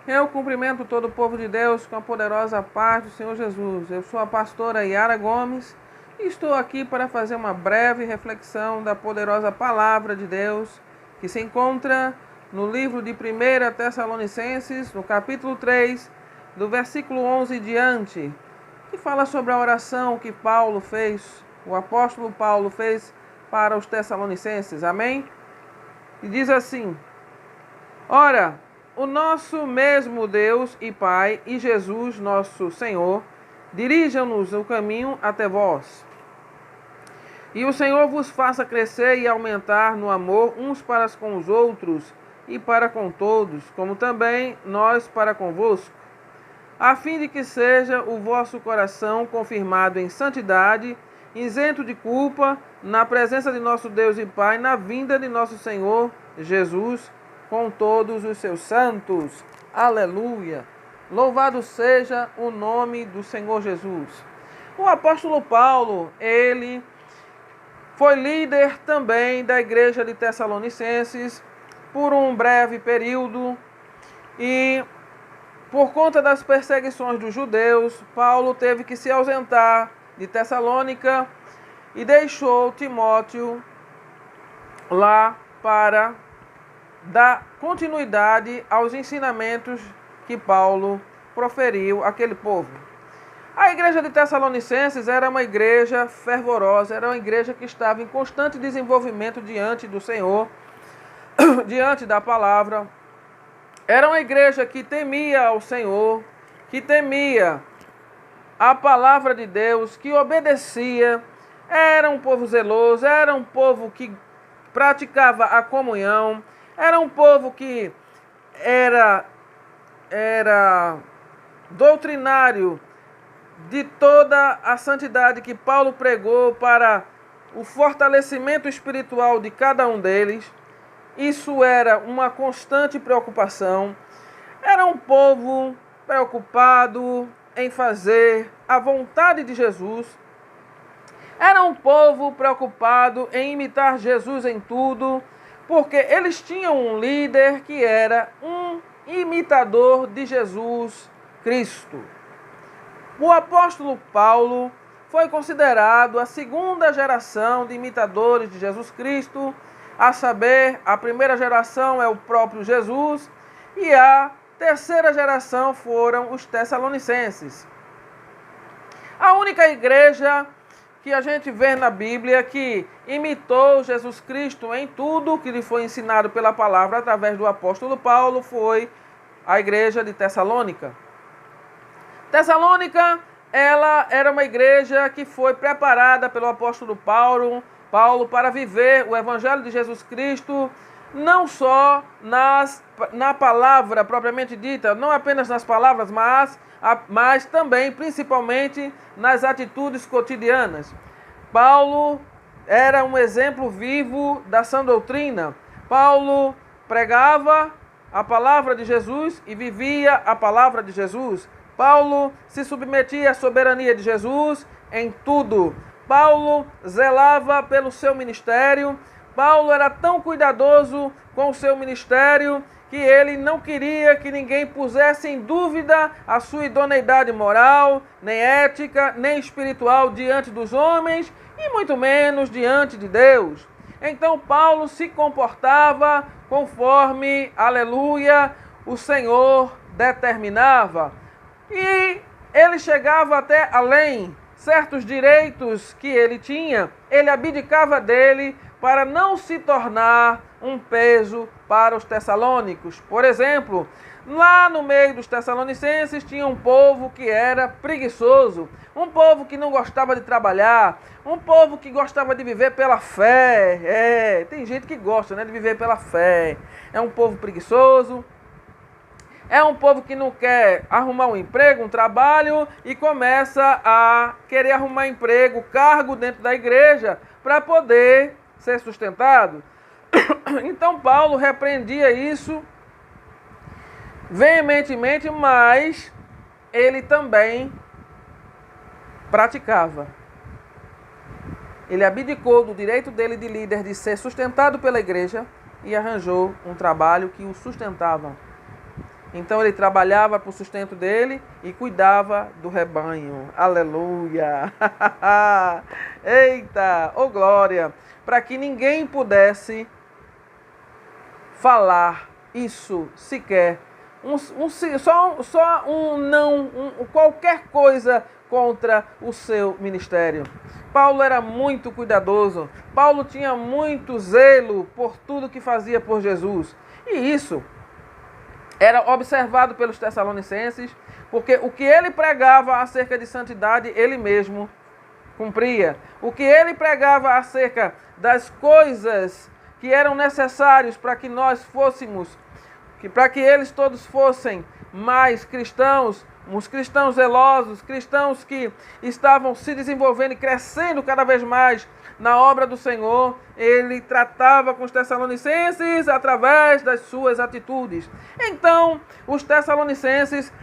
Eu cumprimento todo o povo de Deus com a poderosa paz do Senhor Jesus. Eu sou a pastora Yara Gomes e estou aqui para fazer uma breve reflexão da poderosa palavra de Deus que se encontra no livro de 1 Tessalonicenses, no capítulo 3, do versículo 11 em diante, que fala sobre a oração que Paulo fez, o apóstolo Paulo fez para os Tessalonicenses. Amém? E diz assim: Ora, o nosso mesmo Deus e Pai e Jesus, nosso Senhor, dirijam-nos o caminho até vós. E o Senhor vos faça crescer e aumentar no amor uns para com os outros e para com todos, como também nós para convosco, a fim de que seja o vosso coração confirmado em santidade, isento de culpa, na presença de nosso Deus e Pai, na vinda de nosso Senhor Jesus, com todos os seus santos. Aleluia! Louvado seja o nome do Senhor Jesus. O apóstolo Paulo, ele foi líder também da igreja de Tessalonicenses por um breve período e, por conta das perseguições dos judeus, Paulo teve que se ausentar de Tessalônica e deixou Timóteo lá para dar continuidade aos ensinamentos que Paulo proferiu àquele povo. A igreja de Tessalonicenses era uma igreja fervorosa, era uma igreja que estava em constante desenvolvimento diante do Senhor, diante da palavra. Era uma igreja que temia ao Senhor, que temia a palavra de Deus, que obedecia. Era um povo zeloso, era um povo que praticava a comunhão, era um povo que era doutrinário de toda a santidade que Paulo pregou para o fortalecimento espiritual de cada um deles. Isso era uma constante preocupação. Era um povo preocupado em fazer a vontade de Jesus. Era um povo preocupado em imitar Jesus em tudo, porque eles tinham um líder que era um imitador de Jesus Cristo. O apóstolo Paulo foi considerado a segunda geração de imitadores de Jesus Cristo, a saber, a primeira geração é o próprio Jesus e a terceira geração foram os Tessalonicenses. A única igreja que a gente vê na Bíblia que imitou Jesus Cristo em tudo que lhe foi ensinado pela palavra através do apóstolo Paulo foi a igreja de Tessalônica. Tessalônica, ela era uma igreja que foi preparada pelo apóstolo Paulo para viver o evangelho de Jesus Cristo, não só na palavra propriamente dita, não apenas nas palavras, mas também, principalmente, nas atitudes cotidianas. Paulo era um exemplo vivo da sã doutrina. Paulo pregava a palavra de Jesus e vivia a palavra de Jesus. Paulo se submetia à soberania de Jesus em tudo. Paulo zelava pelo seu ministério. Paulo era tão cuidadoso com o seu ministério que ele não queria que ninguém pusesse em dúvida a sua idoneidade moral, nem ética, nem espiritual diante dos homens e muito menos diante de Deus. Então Paulo se comportava conforme, aleluia, o Senhor determinava. E ele chegava até além. Certos direitos que ele tinha, ele abdicava dele para não se tornar um peso para os tessalônicos. Por exemplo, lá no meio dos tessalonicenses tinha um povo que era preguiçoso, um povo que não gostava de trabalhar, um povo que gostava de viver pela fé. Tem gente que gosta, de viver pela fé. É um povo preguiçoso. É um povo que não quer arrumar um emprego, um trabalho e começa a querer arrumar emprego, cargo dentro da igreja para poder ser sustentado. Então Paulo repreendia isso veementemente, mas ele também praticava. Ele abdicou do direito dele de líder de ser sustentado pela igreja e arranjou um trabalho que o sustentava. Então ele trabalhava para o sustento dele e cuidava do rebanho. Aleluia! Eita! Oh glória! Para que ninguém pudesse falar isso sequer. Só um não, qualquer coisa contra o seu ministério. Paulo era muito cuidadoso. Paulo tinha muito zelo por tudo que fazia por Jesus. E isso era observado pelos tessalonicenses, porque o que ele pregava acerca de santidade, ele mesmo cumpria. O que ele pregava acerca das coisas que eram necessários para que nós fôssemos, para que eles todos fossem mais cristãos, uns cristãos zelosos, cristãos que estavam se desenvolvendo e crescendo cada vez mais na obra do Senhor, ele tratava com os tessalonicenses através das suas atitudes. Então, os tessalonicenses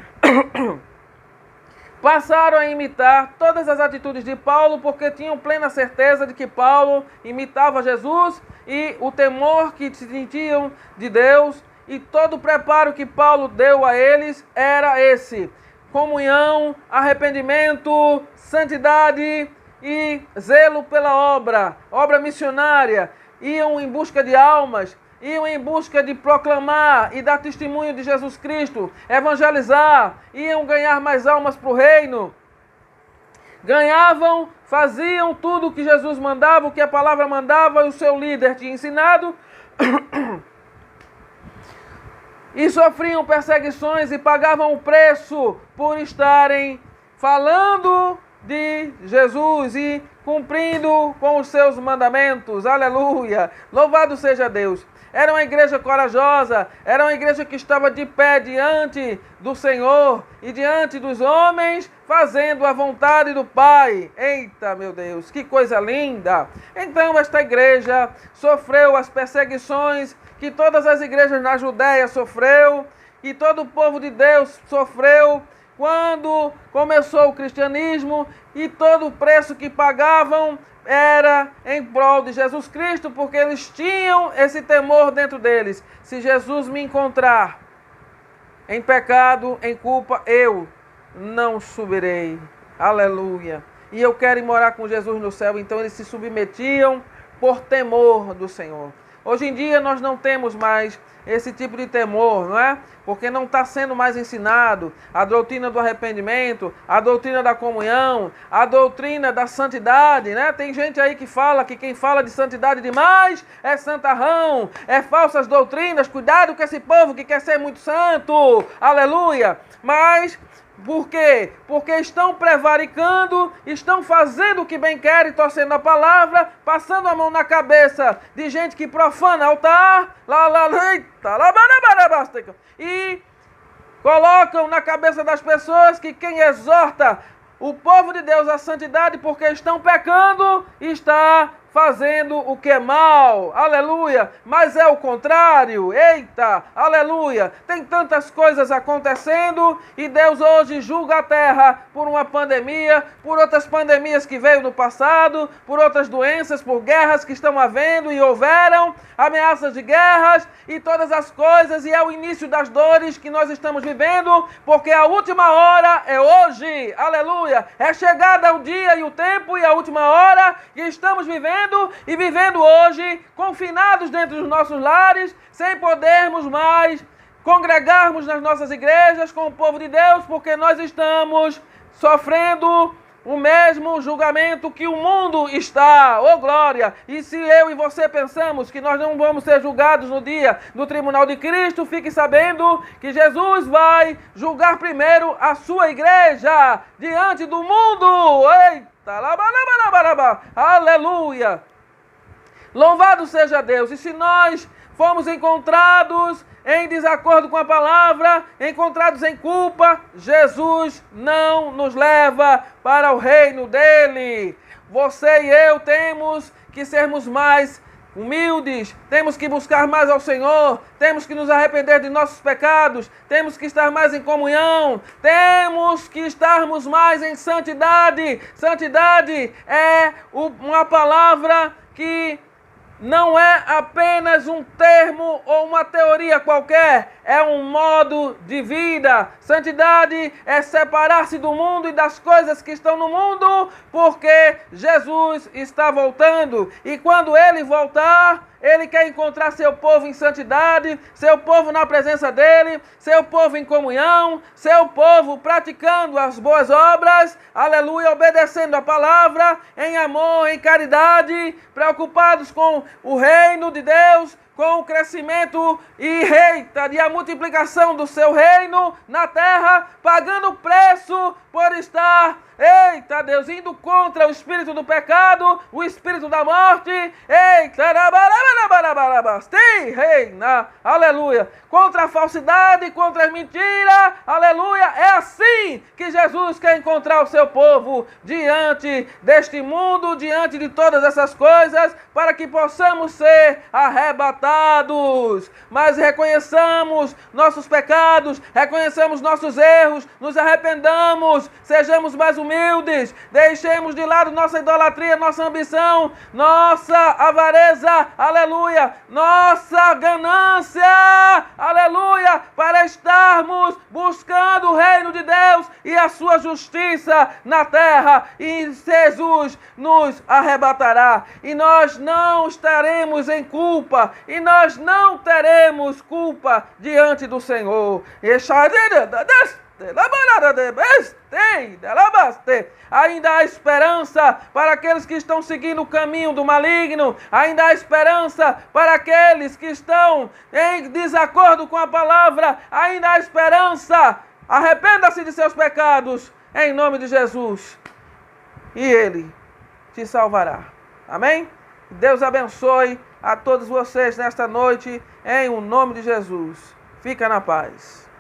passaram a imitar todas as atitudes de Paulo, porque tinham plena certeza de que Paulo imitava Jesus e o temor que sentiam de Deus, e todo o preparo que Paulo deu a eles era esse: comunhão, arrependimento, santidade e zelo pela obra missionária. Iam em busca de almas, iam em busca de proclamar e dar testemunho de Jesus Cristo, evangelizar, iam ganhar mais almas para o reino. Ganhavam, faziam tudo o que Jesus mandava, o que a palavra mandava e o seu líder tinha ensinado. E sofriam perseguições e pagavam o preço por estarem falando de Jesus e cumprindo com os seus mandamentos. Aleluia! Louvado seja Deus! Era uma igreja corajosa, era uma igreja que estava de pé diante do Senhor e diante dos homens, fazendo a vontade do Pai. Eita, meu Deus, que coisa linda! Então esta igreja sofreu as perseguições que todas as igrejas na Judéia sofreu, e todo o povo de Deus sofreu quando começou o cristianismo, e todo o preço que pagavam era em prol de Jesus Cristo, porque eles tinham esse temor dentro deles: se Jesus me encontrar em pecado, em culpa, eu não subirei. Aleluia! E eu quero ir morar com Jesus no céu. Então eles se submetiam por temor do Senhor. Hoje em dia nós não temos mais esse tipo de temor, não é? Porque não está sendo mais ensinado a doutrina do arrependimento, a doutrina da comunhão, a doutrina da santidade, né? Tem gente aí que fala que quem fala de santidade demais é santarrão, é falsas doutrinas. Cuidado com esse povo que quer ser muito santo, aleluia! Mas por quê? Porque estão prevaricando, estão fazendo o que bem querem, torcendo a palavra, passando a mão na cabeça de gente que profana altar, e colocam na cabeça das pessoas que quem exorta o povo de Deus à santidade porque estão pecando, está fazendo o que é mal, aleluia, mas é o contrário, eita, aleluia. Tem tantas coisas acontecendo e Deus hoje julga a terra por uma pandemia, por outras pandemias que veio no passado, por outras doenças, por guerras que estão havendo e houveram, ameaças de guerras e todas as coisas, e é o início das dores que nós estamos vivendo, porque a última hora é hoje, aleluia, é chegada o dia e o tempo e a última hora que estamos vivendo e vivendo hoje, confinados dentro dos nossos lares, sem podermos mais congregarmos nas nossas igrejas com o povo de Deus, porque nós estamos sofrendo o mesmo julgamento que o mundo está, oh glória! E se eu e você pensamos que nós não vamos ser julgados no dia do tribunal de Cristo, fique sabendo que Jesus vai julgar primeiro a sua igreja diante do mundo. Eita! Aleluia! Louvado seja Deus! E se nós fomos encontrados em desacordo com a palavra, encontrados em culpa, Jesus não nos leva para o reino dele. Você e eu temos que sermos mais humildes, temos que buscar mais ao Senhor, temos que nos arrepender de nossos pecados, temos que estar mais em comunhão, temos que estarmos mais em santidade. Santidade é uma palavra que não é apenas um termo ou uma teoria qualquer, é um modo de vida. Santidade é separar-se do mundo e das coisas que estão no mundo, porque Jesus está voltando. E quando ele voltar, ele quer encontrar seu povo em santidade, seu povo na presença dele, seu povo em comunhão, seu povo praticando as boas obras, aleluia, obedecendo a palavra, em amor, em caridade, preocupados com o reino de Deus, com o crescimento e a multiplicação do seu reino na terra, pagando o preço por estar, Deus, indo contra o espírito do pecado, o espírito da morte, aleluia, contra a falsidade, contra a mentira, aleluia. É assim que Jesus quer encontrar o seu povo diante deste mundo, diante de todas essas coisas, para que possamos ser arrebatados. Mas reconheçamos nossos pecados, reconheçamos nossos erros, nos arrependamos, sejamos mais humildes, deixemos de lado nossa idolatria, nossa ambição, nossa avareza, aleluia, nossa ganância, aleluia, para estarmos buscando o reino de Deus e a sua justiça na terra, e Jesus nos arrebatará, e nós não estaremos em culpa, e nós não teremos culpa diante do Senhor. Ainda há esperança para aqueles que estão seguindo o caminho do maligno. Ainda há esperança para aqueles que estão em desacordo com a palavra. Ainda há esperança. Arrependa-se de seus pecados em nome de Jesus, e Ele te salvará. Amém? Deus abençoe a todos vocês nesta noite em o nome de Jesus. Fica na paz.